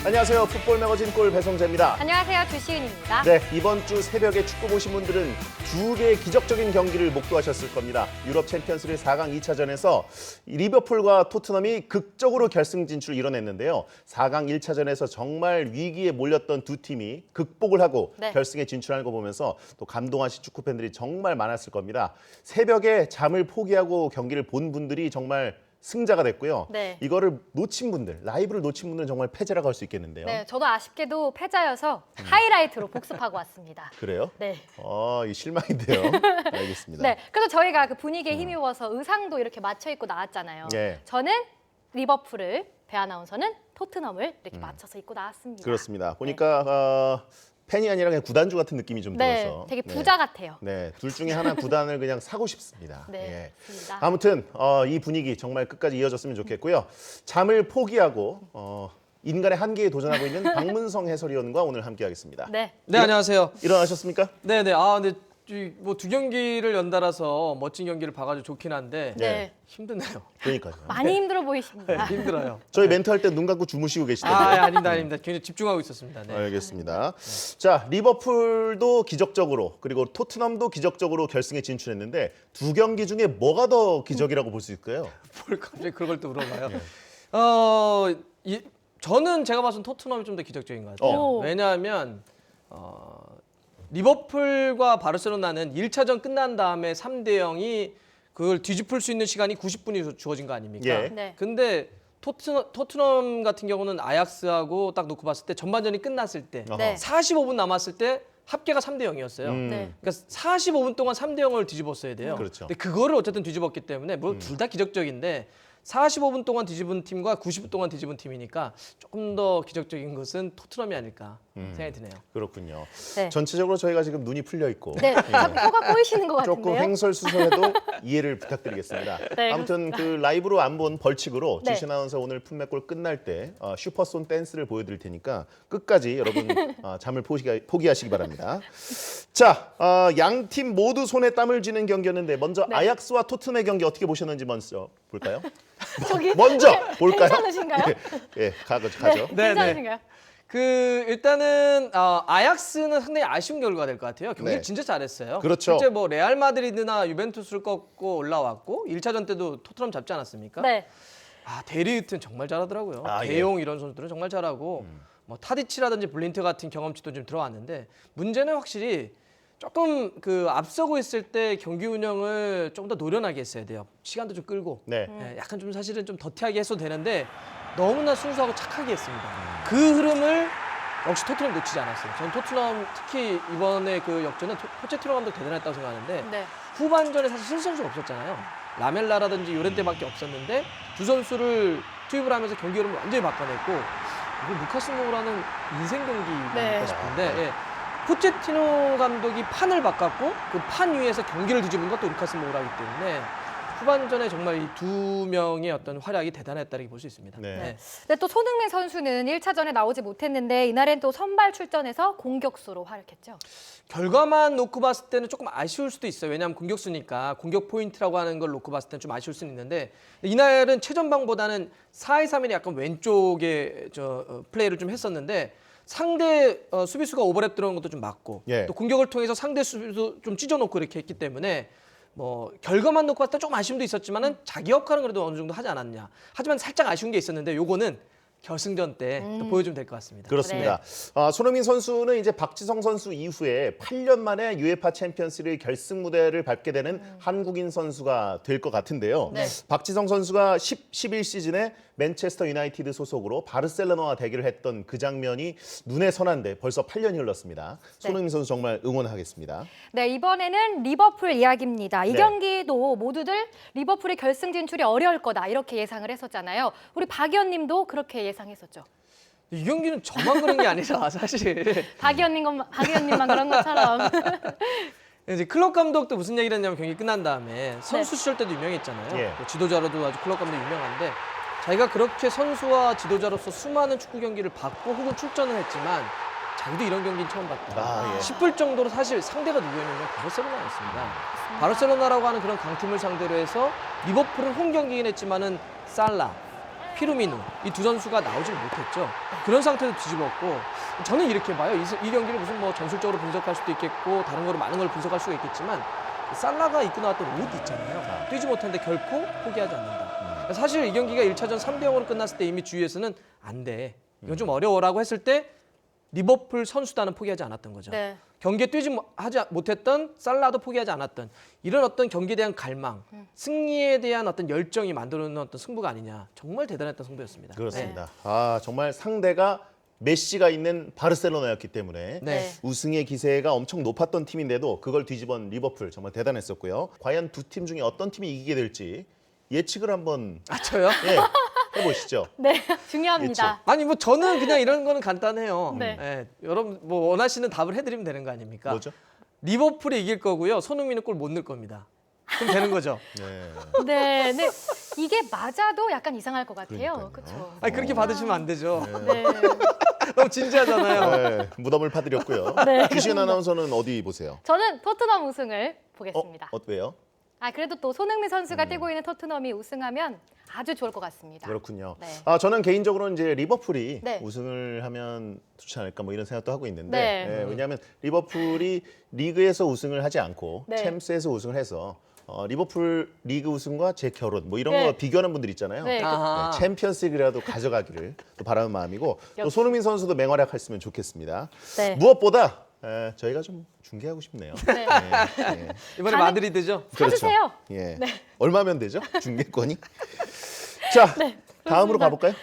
안녕하세요. 풋볼 매거진 골 배성재입니다. 안녕하세요. 주시은입니다. 네, 이번 주 새벽에 축구 보신 분들은 두 개의 기적적인 경기를 목도하셨을 겁니다. 유럽 챔피언스리그 4강 2차전에서 리버풀과 토트넘이 극적으로 결승 진출을 이뤄냈는데요. 4강 1차전에서 정말 위기에 몰렸던 두 팀이 극복을 하고 결승에 진출하는 거 보면서 또 감동하신 축구 팬들이 정말 많았을 겁니다. 새벽에 잠을 포기하고 경기를 본 분들이 정말 승자가 됐고요. 네. 이거를 놓친 분들, 라이브를 놓친 분들은 정말 패자라고 할 수 있겠는데요. 네, 저도 아쉽게도 패자여서 하이라이트로 복습하고 왔습니다. 그래요? 네. 이 실망인데요. 알겠습니다. 네, 그래서 저희가 그 분위기에 힘입어서 의상도 이렇게 맞춰 입고 나왔잖아요. 예. 저는 리버풀을, 배 아나운서는 토트넘을 이렇게 맞춰서 입고 나왔습니다. 그렇습니다. 보니까 팬이 아니라 그냥 구단주 같은 느낌이 좀 네, 들어서. 되게 부자 같아요. 네, 둘 중에 하나 구단을 그냥 사고 싶습니다. 네, 예. 맞습니다. 아무튼 이 분위기 정말 끝까지 이어졌으면 좋겠고요. 잠을 포기하고 인간의 한계에 도전하고 있는 박문성 해설위원과 오늘 함께하겠습니다. 네. 네, 안녕하세요. 일어나셨습니까? 네네. 근데 뭐 두 경기를 연달아서 멋진 경기를 봐가지고 좋긴 한데 네. 힘드네요. 그러니까요. 많이 힘들어 보이십니다. 힘들어요. 저희 멘트 할 때 눈 감고 주무시고 계시던데. 아닙니다. 굉장히 집중하고 있었습니다. 네. 알겠습니다. 자, 리버풀도 기적적으로 그리고 토트넘도 기적적으로 결승에 진출했는데 두 경기 중에 뭐가 더 기적이라고 볼 수 있을까요? 뭘 갑자기 그런 걸 또 물어봐요. 네. 저는 제가 봐선 토트넘이 좀 더 기적적인 것 같아요. 오. 왜냐하면 리버풀과 바르셀로나는 1차전 끝난 다음에 3대 0이 그걸 뒤집을 수 있는 시간이 90분이 주어진 거 아닙니까? 예. 네. 근데 토트넘 같은 경우는 아약스하고 딱 놓고 봤을 때 전반전이 끝났을 때 네. 45분 남았을 때 합계가 3대 0이었어요. 네. 그러니까 45분 동안 3대 0을 뒤집었어야 돼요. 그렇죠. 근데 그거를 어쨌든 뒤집었기 때문에 뭐 둘 다 기적적인데 45분 동안 뒤집은 팀과 90분 동안 뒤집은 팀이니까 조금 더 기적적인 것은 토트넘이 아닐까 생각이 드네요. 그렇군요. 네. 전체적으로 저희가 지금 눈이 풀려 있고 네, 자꾸 코가 꼬이시는 것 조금 같은데요. 횡설수설해도 이해를 부탁드리겠습니다. 네, 아무튼 그 라이브로 안 본 벌칙으로 네. 주신 아나운서 오늘 품맥골 끝날 때 슈퍼손 댄스를 보여드릴 테니까 끝까지 여러분 잠을 포기하시기 바랍니다. 자, 양 팀 모두 손에 땀을 쥐는 경기였는데 먼저 네. 아약스와 토트넘의 경기 어떻게 보셨는지 먼저 볼까요? 저기 먼저 볼까요? 괜찮으신가요? 예, 가죠. 괜찮으신가요? 일단은 아약스는 상당히 아쉬운 결과가 될 것 같아요. 경기 네. 를 진짜 잘했어요. 그렇죠. 실제 뭐 레알 마드리드나 유벤투스를 꺾고 올라왔고 1차전 때도 토트넘 잡지 않았습니까? 네. 데리히트는 정말 잘하더라고요. 예. 대용 이런 선수들은 정말 잘하고 뭐 타디치라든지 블린트 같은 경험치도 좀 들어왔는데 문제는 확실히 조금 그 앞서고 있을 때 경기 운영을 좀 더 노련하게 했어야 돼요. 시간도 좀 끌고 네. 약간 좀 사실은 좀 더티하게 했어도 되는데 너무나 순수하고 착하게 했습니다. 그 흐름을 역시 토트넘 놓치지 않았어요. 저는 토트넘 특히 이번에 그 역전은 포체티노 감독 대단했다고 생각하는데 네. 후반전에 사실 실선수가 없었잖아요. 라멜라라든지 요렌테밖에 없었는데 두 선수를 투입을 하면서 경기 흐름을 완전히 바꿔냈고 이거 루카스 모우라는 인생 경기가 네. 아닐까 싶은데 예. 포체티노 감독이 판을 바꿨고 그 판 위에서 경기를 뒤집은 것도 루카스 모우라기 때문에 후반전에 정말 이 두 명의 어떤 활약이 대단했다고 볼 수 있습니다. 네. 근데 또 손흥민 선수는 1차전에 나오지 못했는데 이날엔 또 선발 출전해서 공격수로 활약했죠. 결과만 놓고 봤을 때는 조금 아쉬울 수도 있어요. 왜냐하면 공격수니까 공격 포인트라고 하는 걸 놓고 봤을 때는 좀 아쉬울 수는 있는데 이날은 최전방보다는 4-2-3-1이 약간 왼쪽에 플레이를 좀 했었는데 상대 수비수가 오버랩 들어오는 것도 좀 맞고 예. 또 공격을 통해서 상대 수비수 좀 찢어놓고 이렇게 했기 때문에 뭐 결과만 놓고 봤을 때 조금 아쉬움도 있었지만은 자기 역할은 그래도 어느 정도 하지 않았냐. 하지만 살짝 아쉬운 게 있었는데 요거는 결승전 때 또 보여주면 될 것 같습니다. 그렇습니다. 손흥민 선수는 이제 박지성 선수 이후에 8년 만에 UEFA 챔피언스리그 결승 무대를 밟게 되는 한국인 선수가 될 것 같은데요. 네. 박지성 선수가 11 시즌에 맨체스터 유나이티드 소속으로 바르셀로나와 대결을 했던 그 장면이 눈에 선한데 벌써 8년이 흘렀습니다. 손흥민 선수 정말 응원하겠습니다. 네, 이번에는 리버풀 이야기입니다. 이 네. 경기도 모두들 리버풀의 결승 진출이 어려울 거다 이렇게 예상을 했었잖아요. 우리 박 의원님도 그렇게 예상했었죠. 이 경기는 저만 그런 게 아니라 사실 박 의원님만 그런 것처럼. 이제 클럽 감독도 무슨 얘기를 했냐면 경기 끝난 다음에 선수 시절 때도 유명했잖아요. 예. 그 지도자로도 아주 클럽 감독 유명한데 자기가 그렇게 선수와 지도자로서 수많은 축구 경기를 봤고 혹은 출전을 했지만 자기도 이런 경기는 처음 봤다. 예. 싶을 정도로 사실 상대가 누구였냐면 바르셀로나였습니다. 바르셀로나라고 하는 그런 강팀을 상대로 해서 리버풀은 홈 경기긴 했지만은 살라, 피르미누 이 두 선수가 나오질 못했죠. 그런 상태도 뒤집었고 저는 이렇게 봐요. 이 경기를 무슨 뭐 전술적으로 분석할 수도 있겠고 다른 거로 많은 걸 분석할 수가 있겠지만 살라가 입고 나왔던 옷 있잖아요. 뛰지 못했는데 결코 포기하지 않는다. 사실 이 경기가 1차전 3대0으로 끝났을 때 이미 주위에서는 안 돼. 이건 좀 어려워라고 했을 때 리버풀 선수단은 포기하지 않았던 거죠. 네. 경기에 하지 못했던 살라도 포기하지 않았던 이런 어떤 경기에 대한 갈망, 승리에 대한 어떤 열정이 만들어놓은 어떤 승부가 아니냐. 정말 대단했던 승부였습니다. 그렇습니다. 아, 정말 상대가 메시가 있는 바르셀로나였기 때문에 네. 우승의 기세가 엄청 높았던 팀인데도 그걸 뒤집은 리버풀 정말 대단했었고요. 과연 두 팀 중에 어떤 팀이 이기게 될지 예측을 한번 아, 저요? 해보시죠. 네, 중요합니다. 아니 뭐 저는 그냥 이런 거는 간단해요. 네. 예, 여러분 뭐 원하시는 답을 해드리면 되는 거 아닙니까? 뭐죠? 리버풀이 이길 거고요. 손흥민은 골 못 넣을 겁니다. 그럼 되는 거죠. 네. 네, 네. 이게 맞아도 약간 이상할 것 같아요. 그러니까요. 그렇죠. 아니 그렇게 받으시면 안 되죠. 네. 너무 진지하잖아요. 네, 무덤을 파드렸고요. 네. 주신 아나운서는 어디 보세요? 저는 토트넘 우승을 보겠습니다. 왜요? 아, 그래도 또 손흥민 선수가 뛰고 있는 토트넘이 우승하면 아주 좋을 것 같습니다. 그렇군요. 네. 아, 저는 개인적으로는 이제 리버풀이 네. 우승을 하면 좋지 않을까 뭐 이런 생각도 하고 있는데 네. 왜냐하면 리버풀이 리그에서 우승을 하지 않고 네. 챔스에서 우승을 해서 리버풀 리그 우승과 제 결혼 뭐 이런 네. 거 비교하는 분들 있잖아요. 네. 아하. 네, 챔피언스리그라도 가져가기를 또 바라는 마음이고 또 역시. 손흥민 선수도 맹활약했으면 좋겠습니다. 네. 무엇보다 저희가 좀 중계하고 싶네요. 네. 예. 이번에 가능- 마드리드죠. 사주세요. 예. 얼마면 되죠? 중계권이? 자, 다음으로 가볼까요?